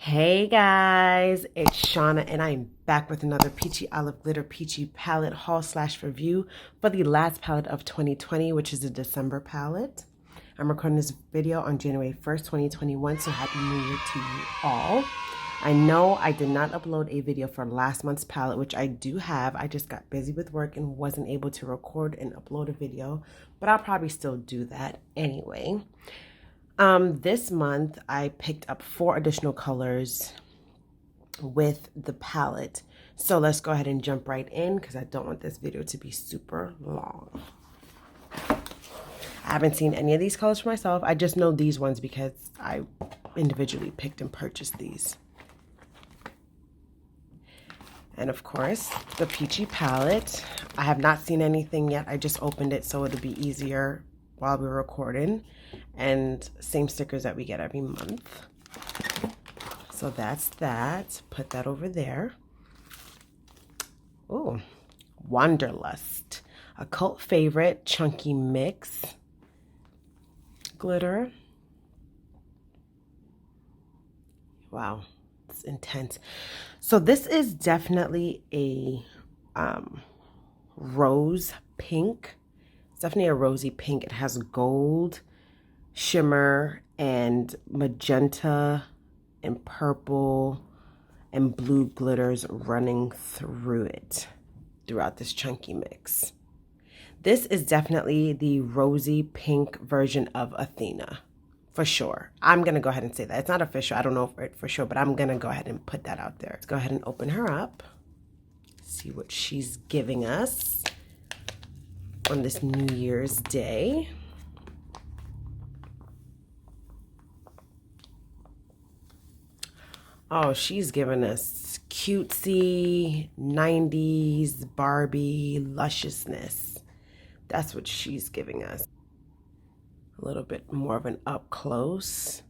Hey guys, it's Shauna and I'm back with another Peachy Olive Glitter Peachy palette haul slash review for the last palette of 2020, which is a December palette. I'm recording this video on January 1st, 2021, so happy new year to you all. I know I did not upload a video for last month's palette, which I do have. I just got busy with work and wasn't able to record and upload a video, but I'll probably still do that anyway. This month I picked up 4 additional colors with the palette. So let's go ahead and jump right in because I don't want this video to be super long. I haven't seen any of these colors for myself. I just know these ones because I individually picked and purchased these. And of course, the Peachy palette. I have not seen anything yet. I just opened it so it'll be easier while we're recording. And same stickers that we get every month. So that's that. Put that over there. Oh, Wanderlust. A cult favorite, chunky mix. Glitter. Wow, it's intense. So this is definitely a rose pink. It's definitely a rosy pink. It has gold, shimmer, and magenta, and purple, and blue glitters running through it, throughout this chunky mix. This is definitely the rosy pink version of Athena, for sure. I'm going to go ahead and say that. It's not official. I don't know for sure, but I'm going to go ahead and put that out there. Let's go ahead and open her up. See what she's giving us on this New Year's Day. Oh, she's giving us cutesy 90s Barbie lusciousness. That's what she's giving us. A little bit more of an up close.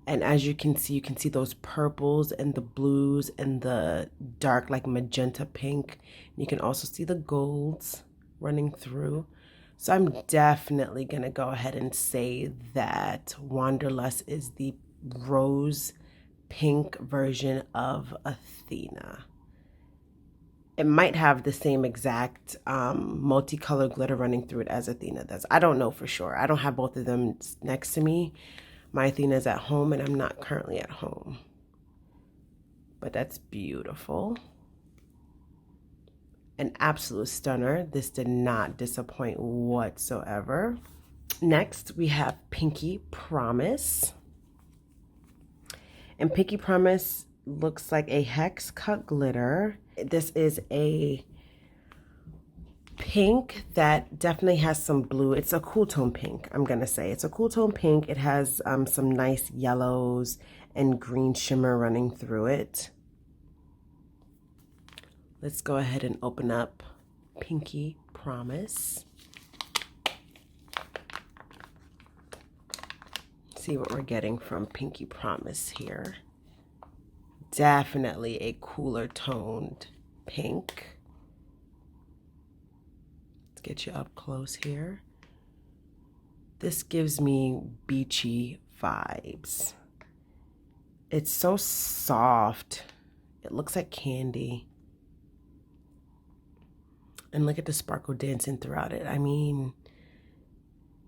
And as you can see those purples and the blues and the dark like magenta pink. You can also see the golds running through. So I'm definitely going to go ahead and say that Wanderlust is the rose pink version of Athena. It might have the same exact multicolored glitter running through it as Athena does. I don't know for sure. I don't have both of them next to me. My Athena's at home and I'm not currently at home. But that's beautiful. An absolute stunner. This did not disappoint whatsoever. Next, we have Pinky Promise. And Pinky Promise looks like a hex cut glitter. This is a pink that definitely has some blue. It's a cool tone pink, I'm going to say. It's a cool tone pink. It has some nice yellows and green shimmer running through it. Let's go ahead and open up Pinky Promise. See what we're getting from Pinky Promise here. Definitely a cooler toned pink. Let's get you up close here. This gives me beachy vibes. It's so soft. It looks like candy. And look at the sparkle dancing throughout it. I mean,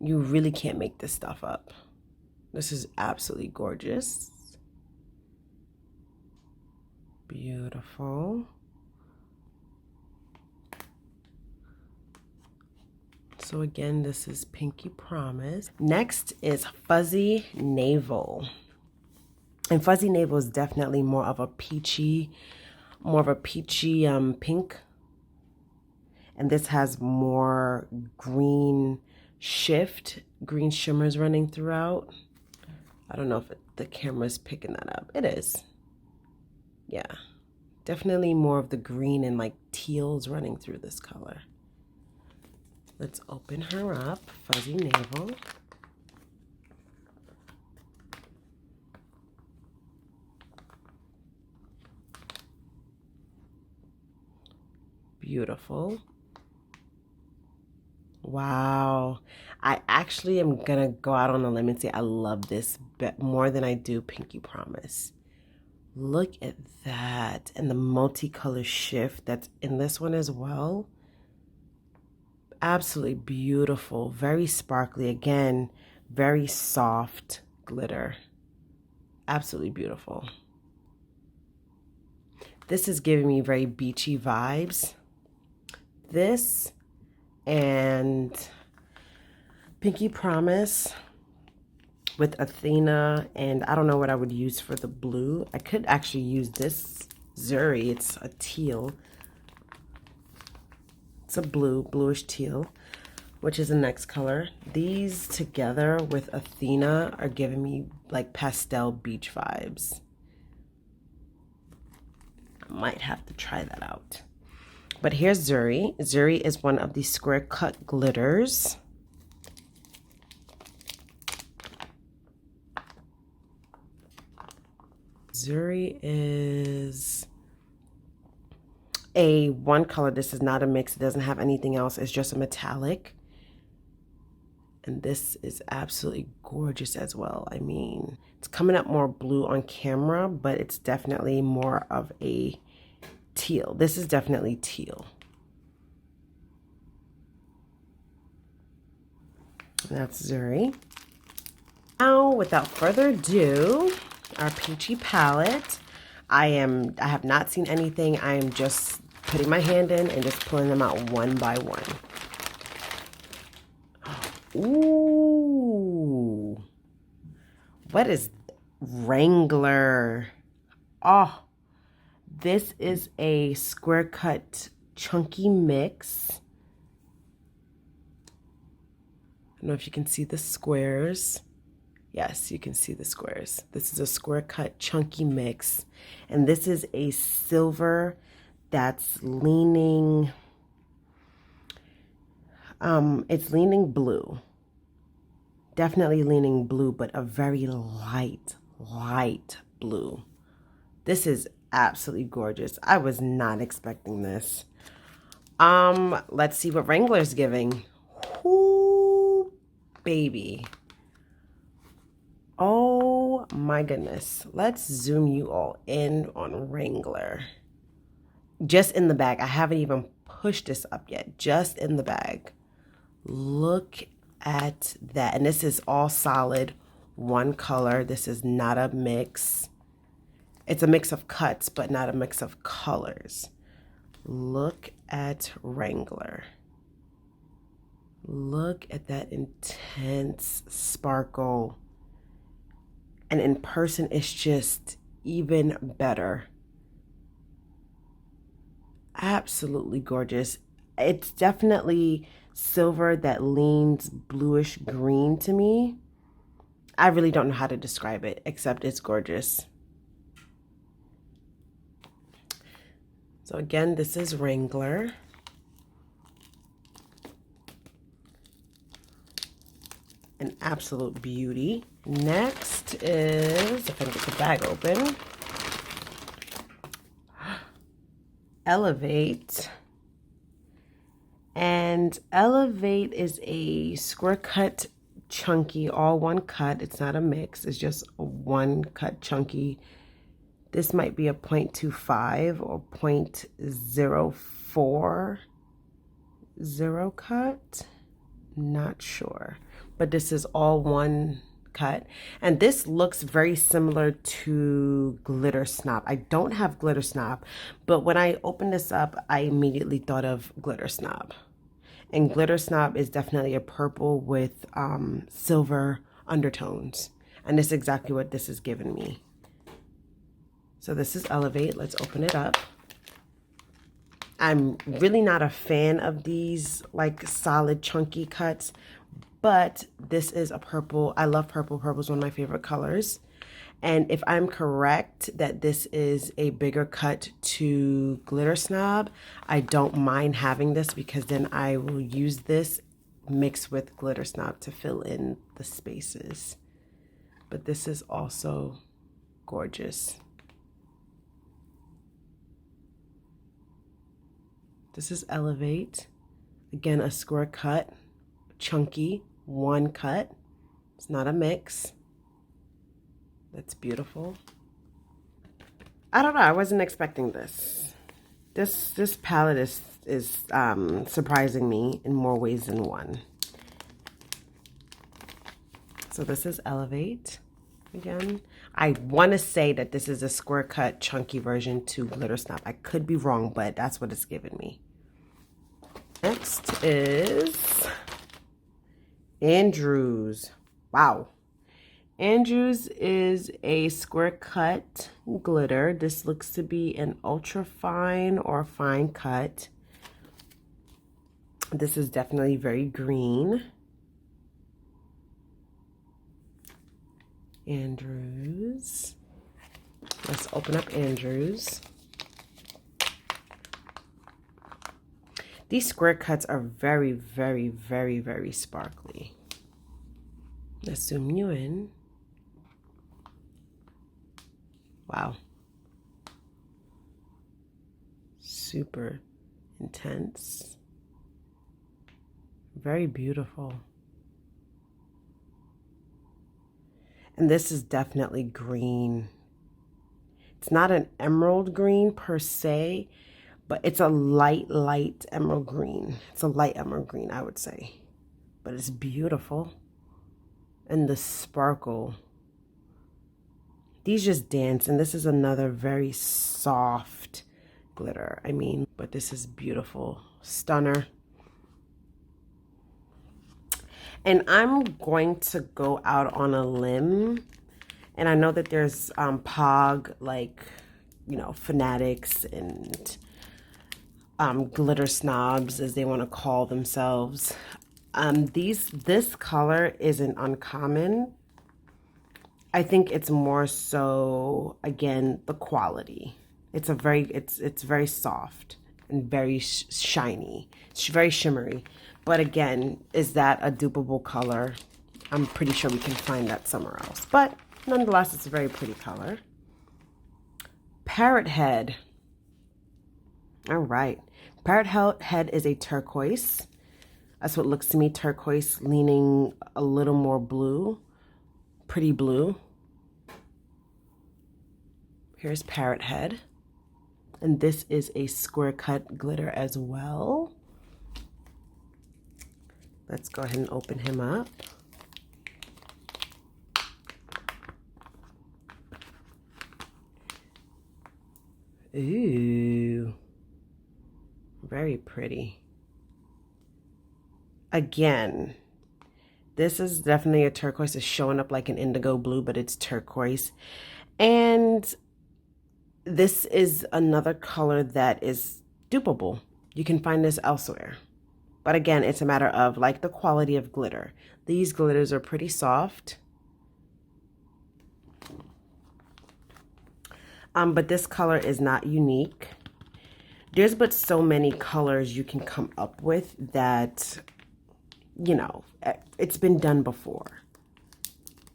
you really can't make this stuff up. This is absolutely gorgeous. Beautiful. So again, this is Pinky Promise. Next is Fuzzy Navel. And Fuzzy Navel is definitely more of a peachy pink. And this has more green shimmers running throughout. I don't know if the camera's picking that up. It is. Yeah. Definitely more of the green and like teals running through this color. Let's open her up. Fuzzy Navel. Beautiful. Wow. I actually am going to go out on a limb and say I love this more than I do Pinky Promise. Look at that. And the multicolor shift that's in this one as well. Absolutely beautiful. Very sparkly. Again, very soft glitter. Absolutely beautiful. This is giving me very beachy vibes. This and Pinky Promise with Athena, and I don't know what I would use for the blue. I could actually use this Zuri. It's a teal. It's a bluish teal, which is the next color. These together with Athena are giving me like pastel beach vibes. I might have to try that out. But here's Zuri. Zuri is one of the square cut glitters. Zuri is a one color. This is not a mix. It doesn't have anything else. It's just a metallic. And this is absolutely gorgeous as well. I mean, it's coming up more blue on camera, but it's definitely more of a teal. This is definitely teal. That's Zuri. Now, without further ado, our Peachy palette. I have not seen anything. I am just putting my hand in and just pulling them out one by one. Ooh. What is Wrangler? Oh, this is a square cut chunky mix. I don't know if you can see the squares. Yes, you can see the squares. This is a square cut chunky mix. And this is a silver that's leaning, it's leaning blue. Definitely leaning blue, but a very light blue. This is absolutely gorgeous. I was not expecting this. Let's see what Wrangler's giving. Ooh, baby. Oh my goodness. Let's zoom you all in on Wrangler. Just in the bag. I haven't even pushed this up yet. Just in the bag. Look at that. And this is all solid, one color. This is not a mix. It's a mix of cuts, but not a mix of colors. Look at Wrangler. Look at that intense sparkle. And in person, it's just even better. Absolutely gorgeous. It's definitely silver that leans bluish green to me. I really don't know how to describe it, except it's gorgeous. So again, this is Wrangler. An absolute beauty. Next is, if I can get the bag open, Elevate. And Elevate is a square cut chunky, all one cut. It's not a mix. It's just a one cut chunky. This might be a 0.25 or 0.040 cut. Not sure. But this is all one cut. And this looks very similar to Glitter Snap. I don't have Glitter Snap, but when I opened this up, I immediately thought of Glitter Snap. And Glitter Snap is definitely a purple with silver undertones. And this is exactly what this is giving me. So this is Elevate. Let's open it up. I'm really not a fan of these like solid chunky cuts, but this is a purple. I love purple. Purple is one of my favorite colors. And if I'm correct that this is a bigger cut to Glitter Snob, I don't mind having this because then I will use this mixed with Glitter Snob to fill in the spaces. But this is also gorgeous. This is Elevate. Again, a square cut, chunky, one cut. It's not a mix. That's beautiful. I don't know. I wasn't expecting this. This palette is surprising me in more ways than one. So this is Elevate again. I want to say that this is a square cut chunky version to Glitter Snap. I could be wrong, but that's what it's giving me. Next is Andrews. Wow. Andrews is a square cut glitter. This looks to be an ultra fine or fine cut. This is definitely very green. Andrews. Let's open up Andrews. These square cuts are very, very, very, very sparkly. Let's zoom you in. Wow. Super intense. Very beautiful. And this is definitely green. It's not an emerald green per se, but it's a light emerald green. It's a light emerald green, I would say. But it's beautiful. And the sparkle. These just dance, and this is another very soft glitter. I mean, but this is beautiful. Stunner. And I'm going to go out on a limb. And I know that there's POG, like, you know, fanatics and glitter snobs, as they want to call themselves. This color isn't uncommon. I think it's more so, again, the quality. It's very soft and very shiny. It's very shimmery. But again, is that a dupeable color? I'm pretty sure we can find that somewhere else. But nonetheless, it's a very pretty color. Parrot Head. All right. Parrot Head is a turquoise. That's what looks to me, turquoise, leaning a little more blue. Pretty blue. Here's Parrot Head. And this is a square cut glitter as well. Let's go ahead and open him up. Ooh. Very pretty. Again, this is definitely a turquoise. It's showing up like an indigo blue, but it's turquoise. And this is another color that is dupeable. You can find this elsewhere. But again, it's a matter of like the quality of glitter. These glitters are pretty soft. But this color is not unique. There's but so many colors you can come up with that, you know, it's been done before.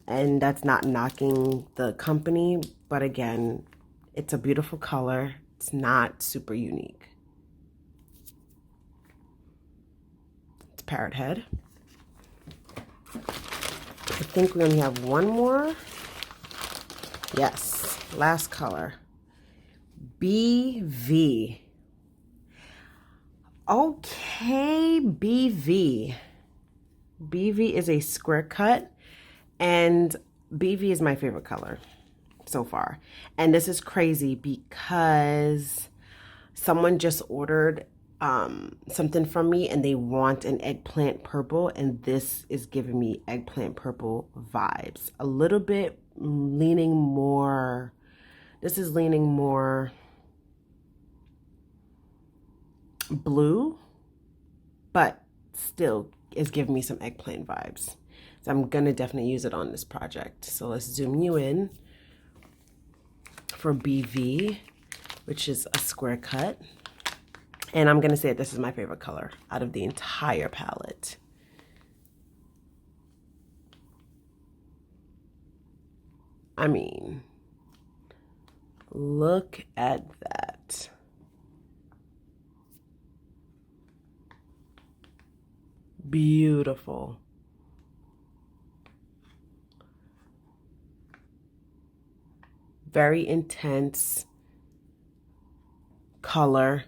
And that's not knocking the company, but again, it's a beautiful color. It's not super unique. It's Parrot Head. I think we only have one more. Yes, last color. BV. Okay, BV. BV is a square cut, and BV is my favorite color so far. And this is crazy because someone just ordered something from me and they want an eggplant purple, and this is giving me eggplant purple vibes. A little bit leaning more, this is leaning more blue, but still is giving me some eggplant vibes. So I'm gonna definitely use it on this project. So let's zoom you in for BV, which is a square cut. And I'm gonna say that this is my favorite color out of the entire palette. I mean, look at that. Beautiful. Very intense, color.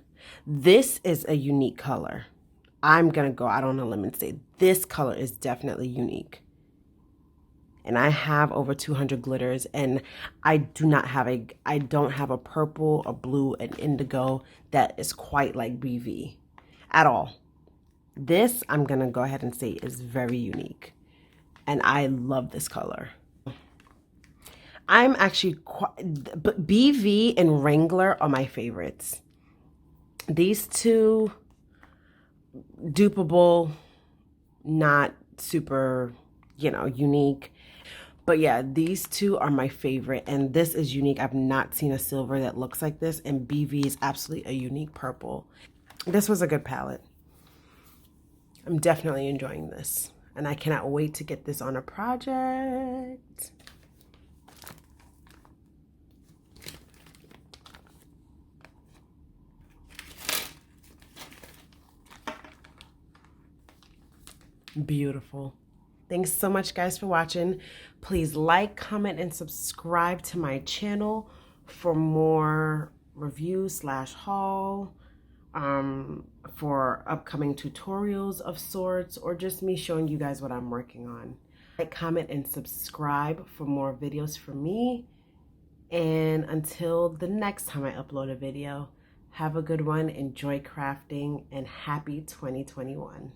This is a unique color. I'm going to go out on a limb and say this color is definitely unique. And I have over 200 glitters, and I don't have a purple, a blue, an indigo that is quite like BV at all. This, I'm going to go ahead and say, is very unique. And I love this color. I'm actually but BV and Wrangler are my favorites. These two, dupeable, not super, unique. But yeah, these two are my favorite, and this is unique. I've not seen a silver that looks like this, and BV is absolutely a unique purple. This was a good palette. I'm definitely enjoying this, and I cannot wait to get this on a project. Beautiful. Thanks so much, guys, for watching. Please like, comment, and subscribe to my channel for more reviews / haul, for upcoming tutorials of sorts, or just me showing you guys what I'm working on. Like, comment, and subscribe for more videos from me. And until the next time I upload a video, have a good one, enjoy crafting, and happy 2021.